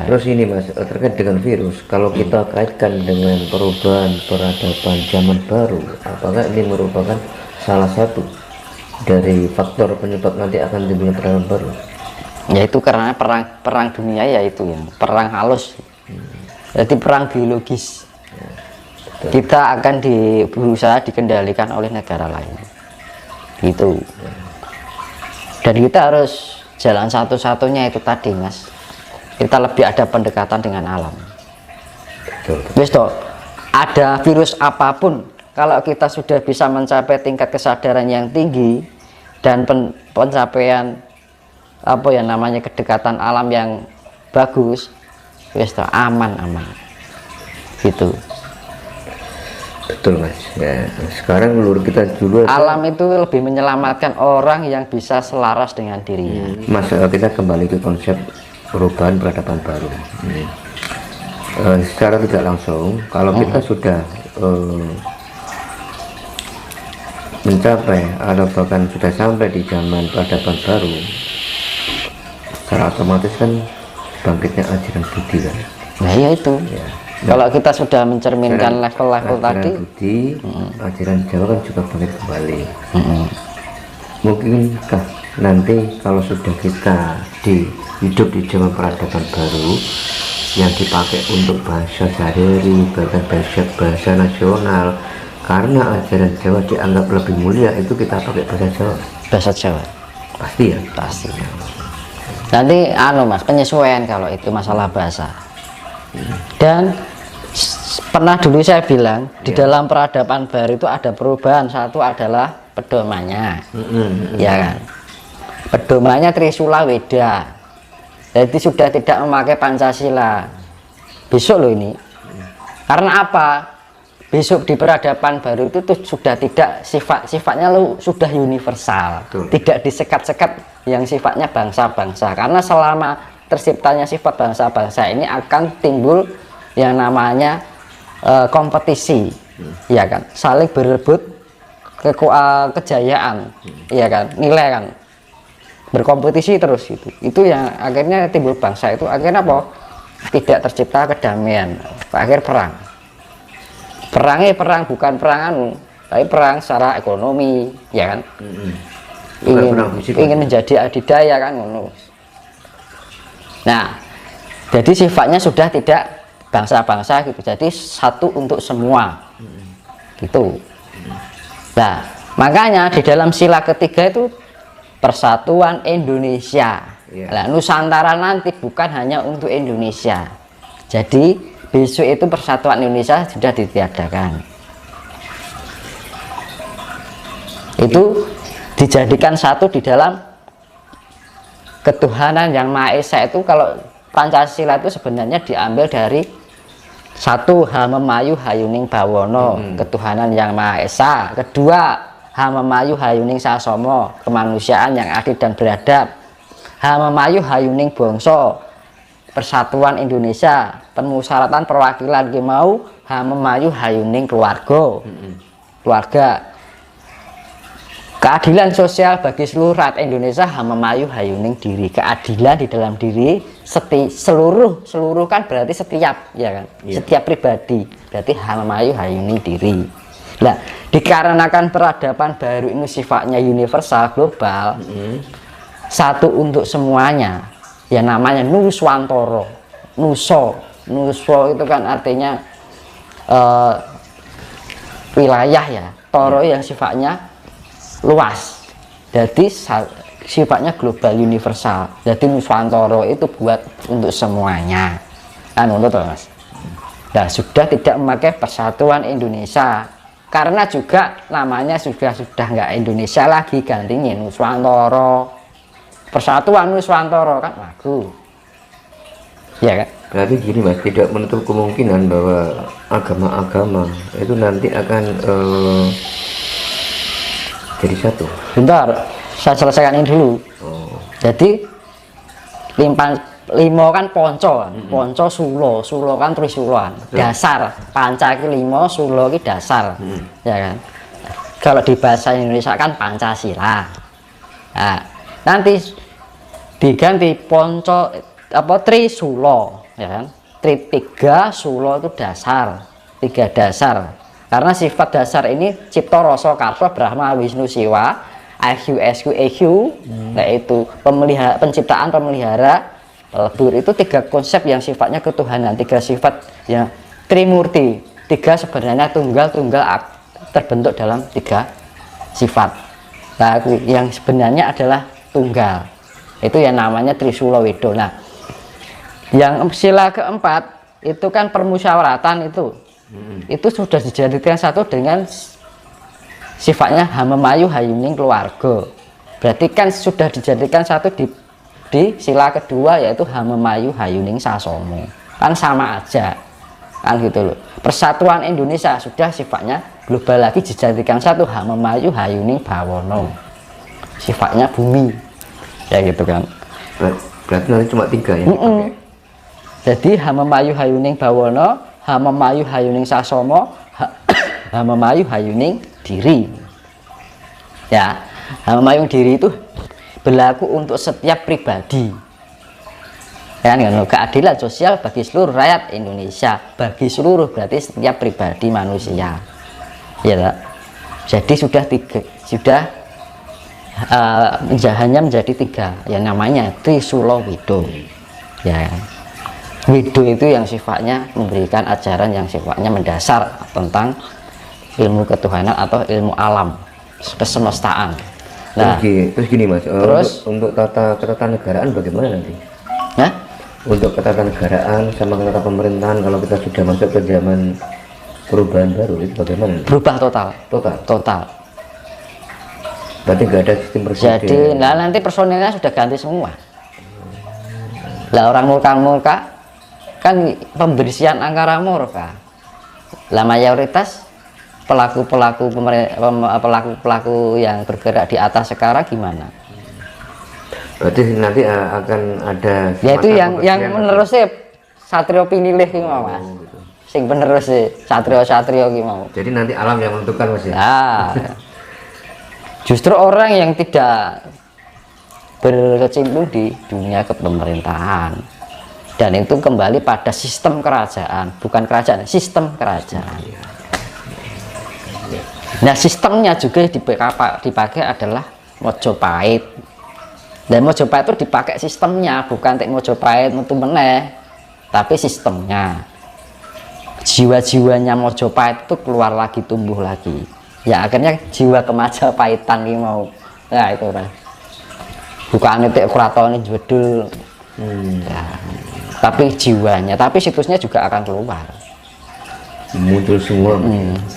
Terus ini Mas, terkait dengan virus, kalau kita kaitkan dengan perubahan peradaban zaman baru, apakah ini merupakan salah satu dari faktor penyebab nanti akan timbulnya peradaban baru? Yaitu karena perang dunia, yaitu ya perang halus, jadi perang biologis. Kita akan berusaha dikendalikan oleh negara lain gitu. Dan kita harus jalan satu-satunya itu tadi Mas, kita lebih ada pendekatan dengan alam. Wis toh, ada virus apapun, kalau kita sudah bisa mencapai tingkat kesadaran yang tinggi dan pencapaian apa ya namanya kedekatan alam yang bagus, wis toh aman gitu. Betul Mas ya. Sekarang menurut kita dulu alam itu lebih menyelamatkan orang yang bisa selaras dengan dirinya. Mas, kita kembali ke konsep perubahan peradaban baru. Secara tidak langsung, kalau kita sudah mencapai atau bahkan sudah sampai di zaman peradaban baru, secara otomatis kan bangkitnya ajaran Budi kan. Nah iya itu ya. Kalau kita sudah mencerminkan level-level tadi, Budi, ajaran Jawa kan juga bangkit kembali. Mungkinkah nanti kalau sudah kita hidup di zaman peradaban baru yang dipakai untuk bahasa sehari-hari, bahkan bahasa nasional, karena ajaran Jawa dianggap lebih mulia, itu kita pakai bahasa Jawa. Bahasa Jawa. Pasti ya? Pasti. Nanti Mas, penyesuaian kalau itu masalah bahasa. Dan pernah dulu saya bilang di dalam peradaban baru itu ada perubahan. Satu adalah pedomannya, ya kan, pedomannya Trisula Weda, jadi sudah tidak memakai Pancasila besok loh ini. Karena apa? Besok di peradaban baru itu tuh sudah tidak sifatnya lo sudah universal. Betul. Tidak disekat-sekat yang sifatnya bangsa-bangsa, karena selama terciptanya sifat bangsa-bangsa ini akan timbul yang namanya kompetisi, ya kan, saling berebut kejayaan, ya kan, nilai kan, berkompetisi terus itu yang akhirnya timbul bangsa itu akhirnya apa? Tidak tercipta kedamaian, akhir perang bukan perang tapi perang secara ekonomi, ya kan, ingin menjadi adidaya kan. Nah, jadi sifatnya sudah tidak bangsa-bangsa gitu, jadi satu untuk semua gitu. Nah, makanya di dalam sila ketiga itu persatuan Indonesia. Nah, Nusantara nanti bukan hanya untuk Indonesia, jadi besok itu persatuan Indonesia sudah ditiadakan. Itu dijadikan satu di dalam ketuhanan yang Maha Esa. Itu kalau Pancasila itu sebenarnya diambil dari satu, Hamemayu Hayuning Bawono, ketuhanan yang Maha Esa. Kedua, Hamemayu Hayuning Sasomo, kemanusiaan yang adil dan beradab. Hamemayu Hayuning Bangsa, persatuan Indonesia. Permusyawaratan perwakilan mau Hamemayu Hayuning keluarga. Keadilan sosial bagi seluruh rakyat Indonesia, Hamemayu Hayuning diri. Keadilan di dalam diri seluruh kan berarti setiap, ya kan, setiap pribadi, berarti Hamemayu Hayuning diri. Nah, dikarenakan peradaban baru ini sifatnya universal, global, satu untuk semuanya, ya namanya Nuswantoro. Nuso itu kan artinya wilayah, ya, toro yang sifatnya luas, jadi sifatnya global universal. Jadi Nuswantoro itu buat untuk semuanya kan, untuk Mas. Nah, sudah tidak memakai persatuan Indonesia karena juga namanya sudah nggak Indonesia lagi, gantinya Nuswantoro, persatuan Nuswantoro kan lagu, ya kan. Berarti gini Mas, tidak menutup kemungkinan bahwa agama-agama itu nanti akan jadi satu. Bentar, saya selesaikan ini dulu. Jadi limo kan ponco, ponco sulo kan trisuluan, dasar panca ki limo, sulo ki dasar, ya kan. Kalau di bahasa Indonesia kan Pancasila. Nah, nanti diganti ponco apa trisulo, ya kan. Tiga sulo itu dasar, tiga dasar. Karena sifat dasar ini cipta rasa karsa Brahma Wisnu Siwa IQ SQ EQ, yaitu penciptaan, pemelihara, pelebur. Itu tiga konsep yang sifatnya ketuhanan, tiga sifat yang trimurti, tiga sebenarnya tunggal terbentuk dalam tiga sifat. Nah, yang sebenarnya adalah tunggal, itu yang namanya Trisula Wedo. Nah, yang sila keempat itu kan permusyawaratan itu sudah dijadikan satu dengan sifatnya Hamemayu Hayuning keluarga. Berarti kan sudah dijadikan satu di sila kedua, yaitu Hamemayu Hayuning Sasomo. Kan sama aja, kan gitu loh. Persatuan Indonesia sudah sifatnya global lagi, dijadikan satu Hamemayu Hayuning Bawono, sifatnya bumi, ya gitu kan. Berarti nanti cuma tiga ya. Jadi Hamemayu Hayuning Bawono, Hamemayu Hayuning Sasomo, Hamemayu Hayuning Diri. Ya, Hamemayu Diri itu berlaku untuk setiap pribadi. Kan, keadilan sosial bagi seluruh rakyat Indonesia, bagi seluruh berarti setiap pribadi manusia. Ya, tak? Jadi sudah hanya menjadi tiga, yang namanya Trisula Wedo. Ya, Wedo itu yang sifatnya memberikan ajaran yang sifatnya mendasar tentang ilmu ketuhanan atau ilmu alam kesemestaan. Nah, terus gini Mas, terus untuk tata ketatanegaraan bagaimana nanti? Nah, untuk ketatanegaraan sama tata pemerintahan kalau kita sudah masuk ke zaman perubahan baru itu bagaimana? Berubah total. Berarti nggak ada sistem presiden. Jadi, nah nanti personilnya sudah ganti semua. Lah orang murka kan pembersihan angkara murka. Lah mayoritas pelaku yang bergerak di atas sekarang gimana? Berarti nanti akan ada yaitu yang menerusnya satrio pinilih ki mau Mas. Gitu. Sing penerus satrio ki mau. Jadi nanti alam yang menentukan Mas ya. Nah, justru orang yang tidak berkecimpung di dunia kepemerintahan, dan itu kembali pada sistem kerajaan, bukan kerajaan, sistem kerajaan. Nah, sistemnya juga dipakai adalah Mojopahit. Dan Mojopahit itu dipakai sistemnya, bukan tek Mojopahit metu meneh, tapi sistemnya. Jiwa-jiwanya Mojopahit itu keluar lagi, tumbuh lagi. Ya akhirnya jiwa kemajapahitan ini mau. Nah itu kan. Bukan tek keraton jedul. Ya, tapi jiwanya, tapi situsnya juga akan keluar. Muncul semua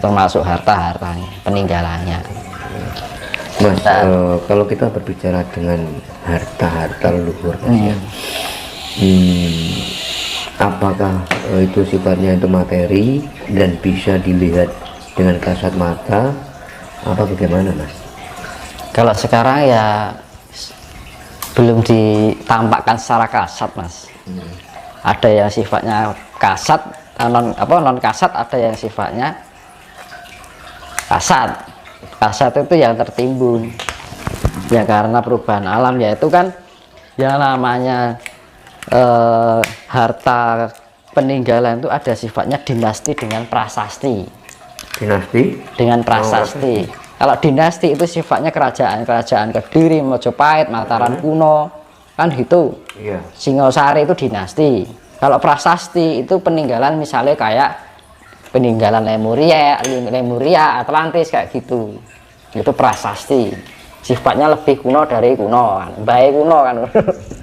termasuk harta-hartanya, peninggalannya. Mas, kalau kita berbicara dengan harta leluhur ya, apakah itu sifatnya itu materi dan bisa dilihat dengan kasat mata apa bagaimana Mas? Kalau sekarang ya belum ditampakkan secara kasat Mas. Ada yang sifatnya kasat, non kasat, ada yang sifatnya kasat. Kasat itu yang tertimbun ya karena perubahan alam, yaitu kan yang namanya harta peninggalan itu ada sifatnya dinasti dengan prasasti. Dinasti dengan prasasti. Kalau dinasti itu sifatnya kerajaan Kediri, Mojopahit, Mataram kuno, kan gitu. Iya. Singosari itu dinasti. Kalau prasasti itu peninggalan, misalnya kayak peninggalan Lemuria, Atlantis kayak gitu. Itu prasasti. Sifatnya lebih kuno dari kuno kan. Baik kuno kan.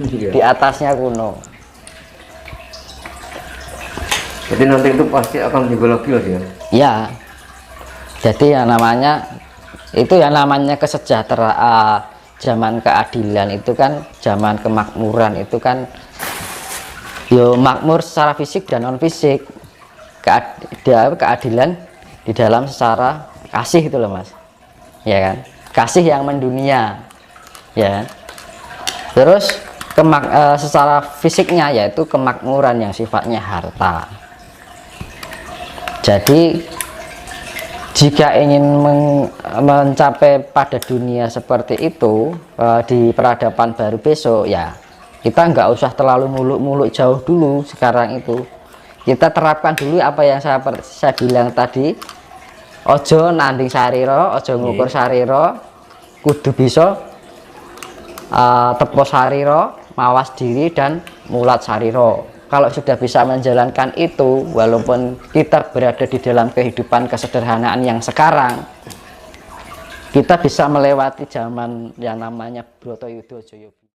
Di atasnya kuno. Jadi nanti itu pasti akan juga lagi ya. Ya. Jadi yang namanya kesejahteraan, zaman keadilan itu kan, zaman kemakmuran itu kan yo makmur secara fisik dan non fisik. Keadilan di dalam secara kasih itu loh Mas, ya kan, kasih yang mendunia, ya kan? Terus secara fisiknya yaitu kemakmuran yang sifatnya harta. Jadi jika ingin mencapai pada dunia seperti itu di peradaban baru besok, ya Kita nggak usah terlalu muluk-muluk jauh dulu. Sekarang itu kita terapkan dulu apa yang saya bilang tadi. Ojo nanding sarira, ojo ngukur sarira, kudu bisa tepo sarira, mawas diri dan mulat sarira. Kalau sudah bisa menjalankan itu, walaupun kita berada di dalam kehidupan kesederhanaan yang sekarang, kita bisa melewati zaman yang namanya Broto Yudo Joyo.